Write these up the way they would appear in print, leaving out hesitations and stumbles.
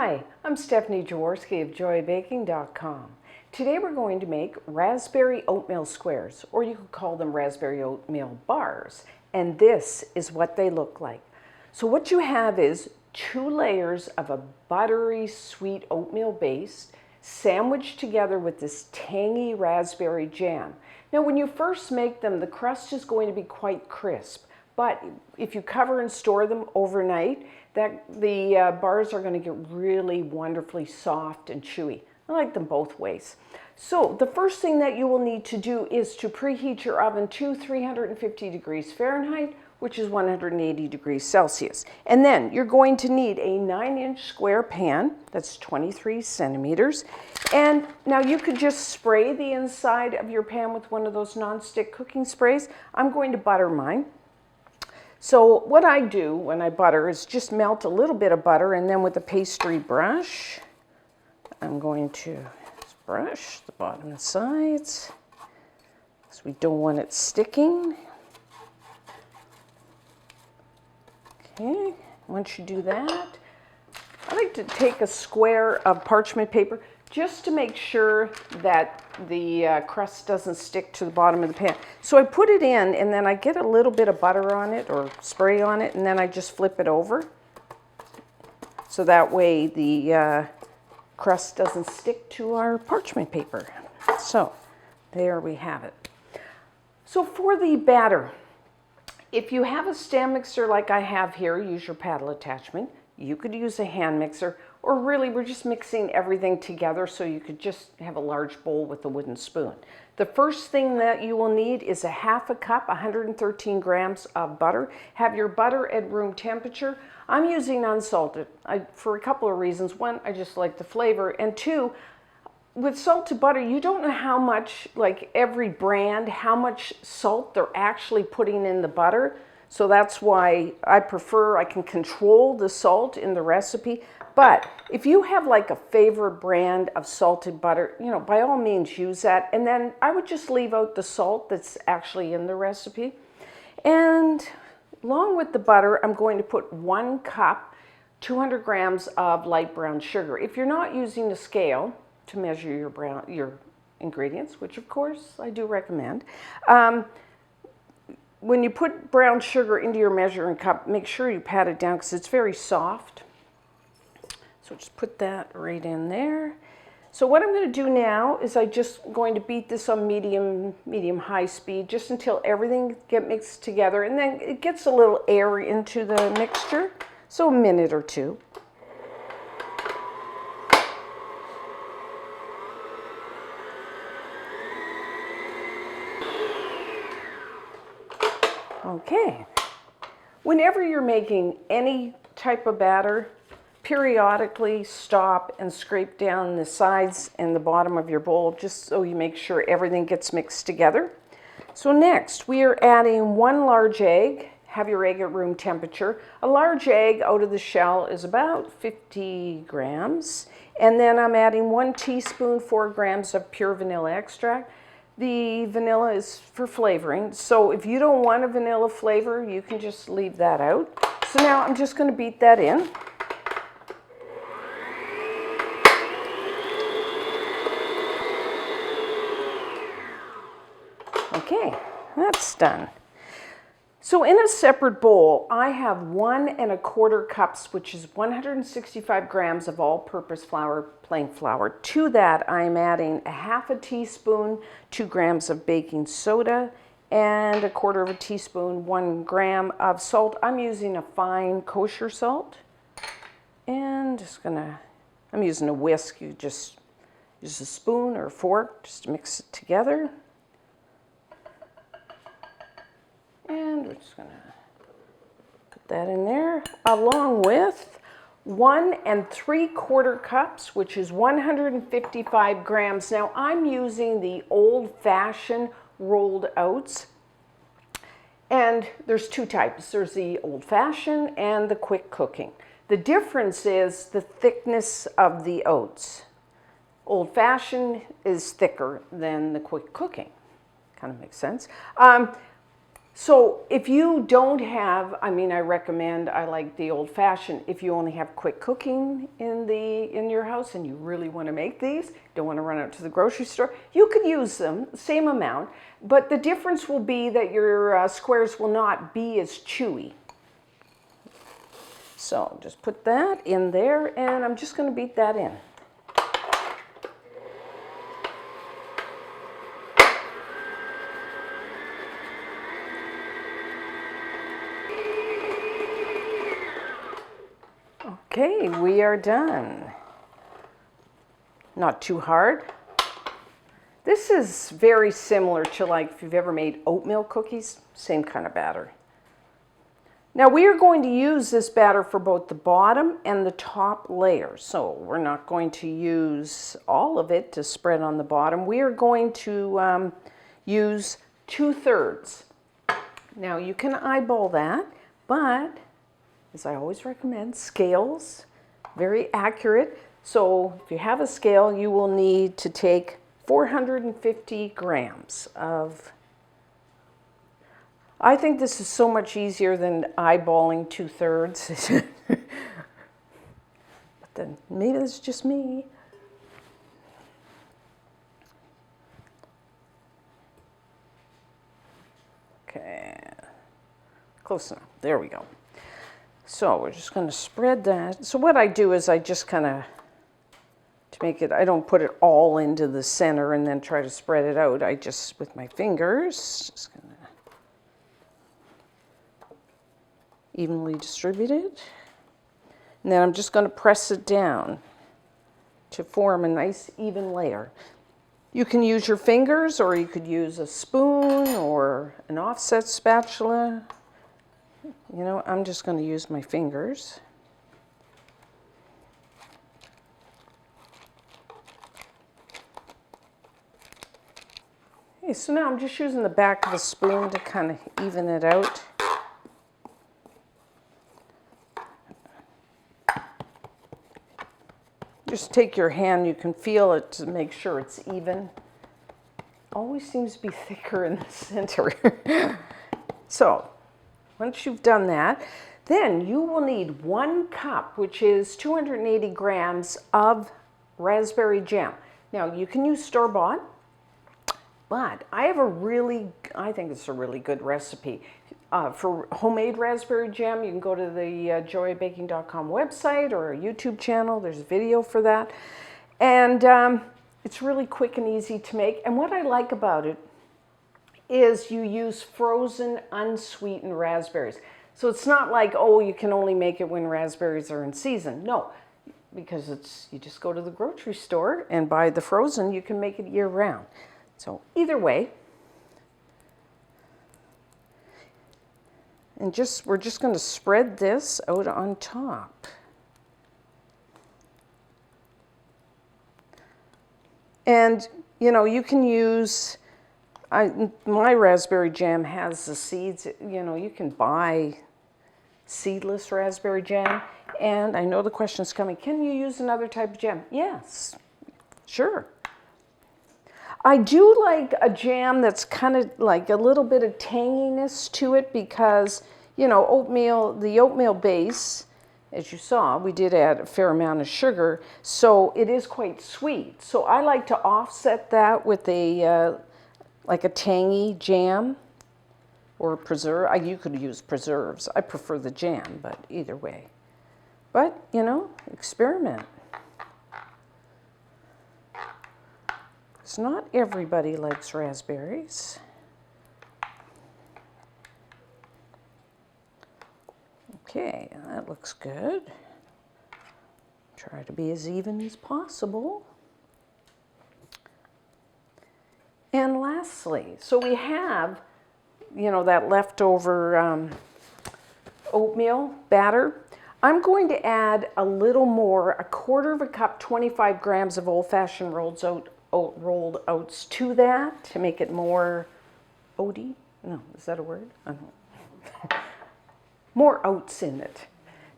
Hi, I'm Stephanie Jaworski of joybaking.com. Today we're going to make raspberry oatmeal squares, or you could call them raspberry oatmeal bars. And this is what they look like. So what you have is 2 layers of a buttery sweet oatmeal base sandwiched together with this tangy raspberry jam. Now when you first make them, the crust is going to be quite crisp. But if you cover and store them overnight, the bars are going to get really wonderfully soft and chewy. I like them both ways. So the first thing that you will need to do is to preheat your oven to 350 degrees Fahrenheit, which is 180 degrees Celsius. And then you're going to need a 9-inch square pan, that's 23 centimeters. And now you could just spray the inside of your pan with one of those nonstick cooking sprays. I'm going to butter mine. So what I do when I butter is just melt a little bit of butter, and then with a pastry brush, I'm going to brush the bottom and sides because we don't want it sticking. Okay, once you do that, I like to take a square of parchment paper just to make sure that the crust doesn't stick to the bottom of the pan. So I put it in, and then I get a little bit of butter on it or spray on it, and then I just flip it over. So that way the crust doesn't stick to our parchment paper. So there we have it. So for the batter, if you have a stand mixer like I have here, use your paddle attachment. You could use a hand mixer, or really we're just mixing everything together, so you could just have a large bowl with a wooden spoon. The first thing that you will need is a half a cup, 113 grams of butter. Have your butter at room temperature. I'm using unsalted for a couple of reasons. One, I just like the flavor, and two, with salted butter, you don't know how much, like every brand, how much salt they're actually putting in the butter. So that's why I can control the salt in the recipe. But if you have like a favorite brand of salted butter, by all means use that. And then I would just leave out the salt that's actually in the recipe. And along with the butter, I'm going to put 1 cup, 200 grams of light brown sugar. If you're not using a scale to measure your ingredients, which of course I do recommend, when you put brown sugar into your measuring cup, make sure you pat it down because it's very soft. So just put that right in there. So what I'm going to do now is I'm just going to beat this on medium-high speed just until everything gets mixed together, and then it gets a little air into the mixture. So a minute or two. Okay, whenever you're making any type of batter, periodically stop and scrape down the sides and the bottom of your bowl just so you make sure everything gets mixed together. So next, we are adding 1 large egg. Have your egg at room temperature. A large egg out of the shell is about 50 grams. And then I'm adding 1 teaspoon, 4 grams of pure vanilla extract. The vanilla is for flavoring, so if you don't want a vanilla flavor, you can just leave that out. So now I'm just going to beat that in. Okay, that's done. So in a separate bowl, I have 1 1/4 cups, which is 165 grams of all-purpose flour, plain flour. To that, I'm adding a half a teaspoon, 2 grams of baking soda, and a 1/4 teaspoon, 1 gram of salt. I'm using a fine kosher salt. And I'm using a whisk. You just use a spoon or a fork just to mix it together. And we're just going to put that in there, along with 1 3/4 cups, which is 155 grams. Now I'm using the old-fashioned rolled oats, and there's 2 types. There's the old-fashioned and the quick cooking. The difference is the thickness of the oats. Old-fashioned is thicker than the quick cooking. Kind of makes sense. So if you don't have, I mean, I like the old-fashioned. If you only have quick cooking in your house and you really want to make these, don't want to run out to the grocery store, you could use them, same amount, but the difference will be that your squares will not be as chewy. So just put that in there, and I'm just going to beat that in. Okay, we are done. Not too hard. This is very similar to, like, if you've ever made oatmeal cookies, same kind of batter. Now we are going to use this batter for both the bottom and the top layer. So we're not going to use all of it to spread on the bottom. We are going to use 2/3. Now you can eyeball that, but as I always recommend, scales, very accurate. So if you have a scale, you will need to take 450 grams of. I think this is so much easier than eyeballing 2/3. But then maybe it's just me. Okay, close enough. There we go. So we're just going to spread that. So what I do is I just kind of, to make it, I don't put it all into the center and then try to spread it out. I just, with my fingers, just going to evenly distribute it. And then I'm just going to press it down to form a nice even layer. You can use your fingers, or you could use a spoon or an offset spatula. You know, I'm just going to use my fingers. Okay, so now I'm just using the back of the spoon to kind of even it out. Just take your hand, you can feel it to make sure it's even. Always seems to be thicker in the center. So, once you've done that, then you will need 1 cup, which is 280 grams of raspberry jam. Now, you can use store-bought, but I think it's a really good recipe. For homemade raspberry jam, you can go to the joyabaking.com website or a YouTube channel. There's a video for that. And it's really quick and easy to make. And what I like about it is you use frozen, unsweetened raspberries. So it's not like, oh, you can only make it when raspberries are in season. No, because you just go to the grocery store and buy the frozen, you can make it year round. So either way, and we're just going to spread this out on top. And, you know, you can use, my raspberry jam has the seeds. You know, you can buy seedless raspberry jam. And I know the question's coming, can you use another type of jam? Yes, sure. I do like a jam that's kind of like a little bit of tanginess to it because, you know, the oatmeal base, as you saw, we did add a fair amount of sugar, so it is quite sweet. So I like to offset that with like a tangy jam or preserve. You could use preserves. I prefer the jam, but either way. But, you know, experiment. Because not everybody likes raspberries. Okay, that looks good. Try to be as even as possible. And lastly, so we have, you know, that leftover oatmeal batter. I'm going to add a little more, 1/4 cup, 25 grams of old-fashioned rolled oats to that to make it more oaty. No, is that a word? I don't know. More oats in it.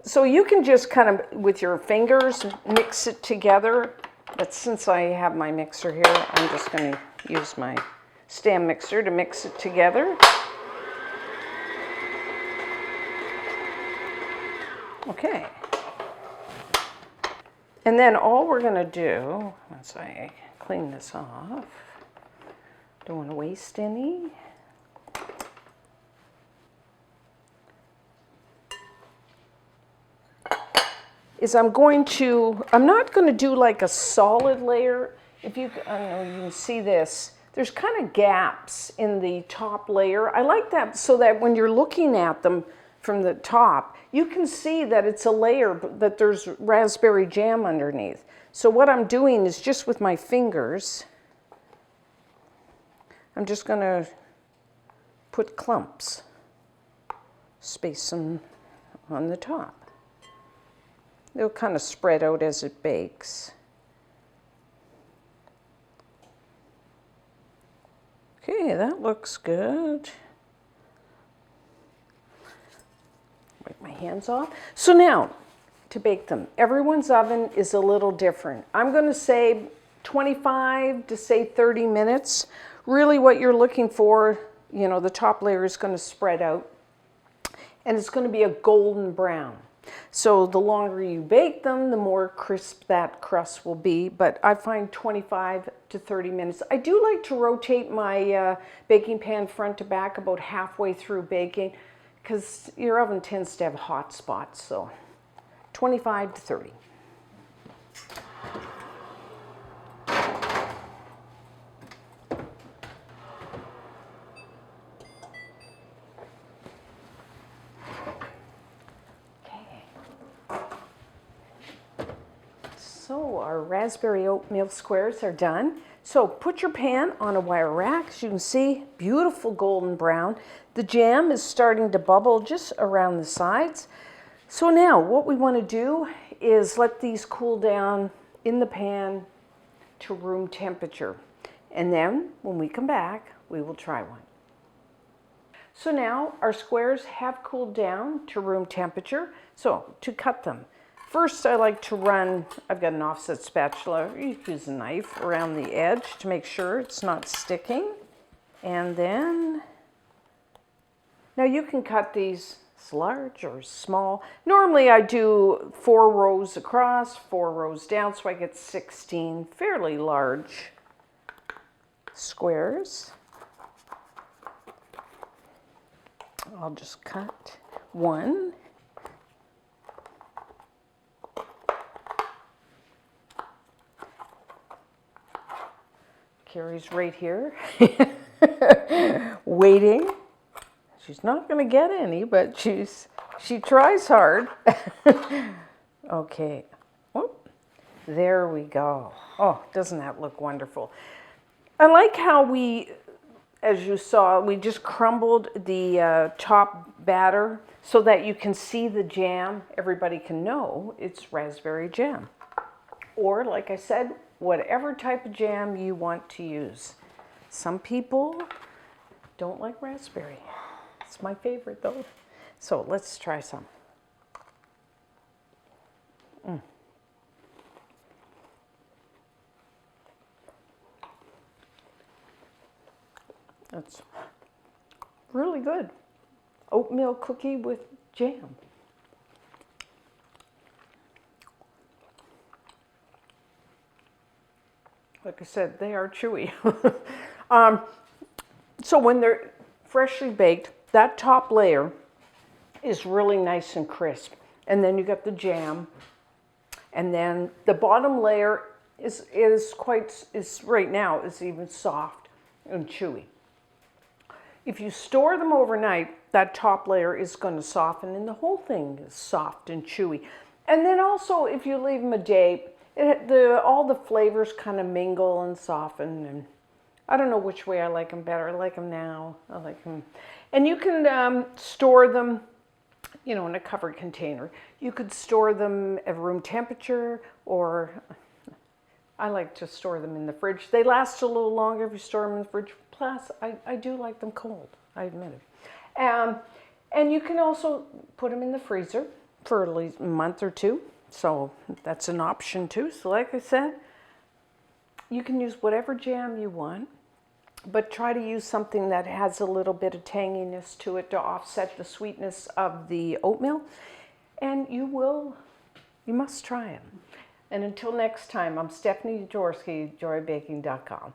So you can just kind of, with your fingers, mix it together. But since I have my mixer here, I'm just going to use my stand mixer to mix it together. Okay. And then all we're going to do, once I clean this off, don't want to waste any. Is I'm not going to do like a solid layer. If you, I don't know, you can see this. There's kind of gaps in the top layer. I like that so that when you're looking at them from the top, you can see that it's a layer, that there's raspberry jam underneath. So what I'm doing is just with my fingers, I'm just going to put clumps, space them on the top. They'll kind of spread out as it bakes. Okay, that looks good. Wipe my hands off. So now, to bake them, everyone's oven is a little different. I'm going to say 25 to say 30 minutes. Really what you're looking for, you know, the top layer is going to spread out and it's going to be a golden brown. So the longer you bake them, the more crisp that crust will be. But I find 25 to 30 minutes. I do like to rotate my baking pan front to back about halfway through baking because your oven tends to have hot spots. So 25 to 30. So our raspberry oatmeal squares are done. So put your pan on a wire rack. As you can see, beautiful golden brown. The jam is starting to bubble just around the sides. So now what we want to do is let these cool down in the pan to room temperature. And then when we come back, we will try one. So now our squares have cooled down to room temperature. So to cut them, first, I like to run, I've got an offset spatula, you can use a knife around the edge to make sure it's not sticking. And then, now you can cut these large or small. Normally I do 4 rows across, 4 rows down, so I get 16 fairly large squares. I'll just cut one. Carrie's right here, waiting. She's not going to get any, but she tries hard. Okay. Oh, there we go. Oh, doesn't that look wonderful? I like how we, as you saw, we just crumbled the top batter so that you can see the jam. Everybody can know it's raspberry jam. Or, like I said, whatever type of jam you want to use. Some people don't like raspberry. It's my favorite though. So let's try some. That's really good. Oatmeal cookie with jam. Like I said, they are chewy. So when they're freshly baked, that top layer is really nice and crisp. And then you got the jam. And then the bottom layer is right now is even soft and chewy. If you store them overnight, that top layer is going to soften and the whole thing is soft and chewy. And then also if you leave them a day, all the flavors kind of mingle and soften, and I don't know which way I like them better. I like them now. I like them. And you can store them, you know, in a covered container. You could store them at room temperature, or I like to store them in the fridge. They last a little longer if you store them in the fridge. Plus, I do like them cold, I admit it. And you can also put them in the freezer for at least a month or two. So that's an option too. So like I said, you can use whatever jam you want, but try to use something that has a little bit of tanginess to it to offset the sweetness of the oatmeal. and you must try them. And until next time, I'm Stephanie Jaworski, joybaking.com.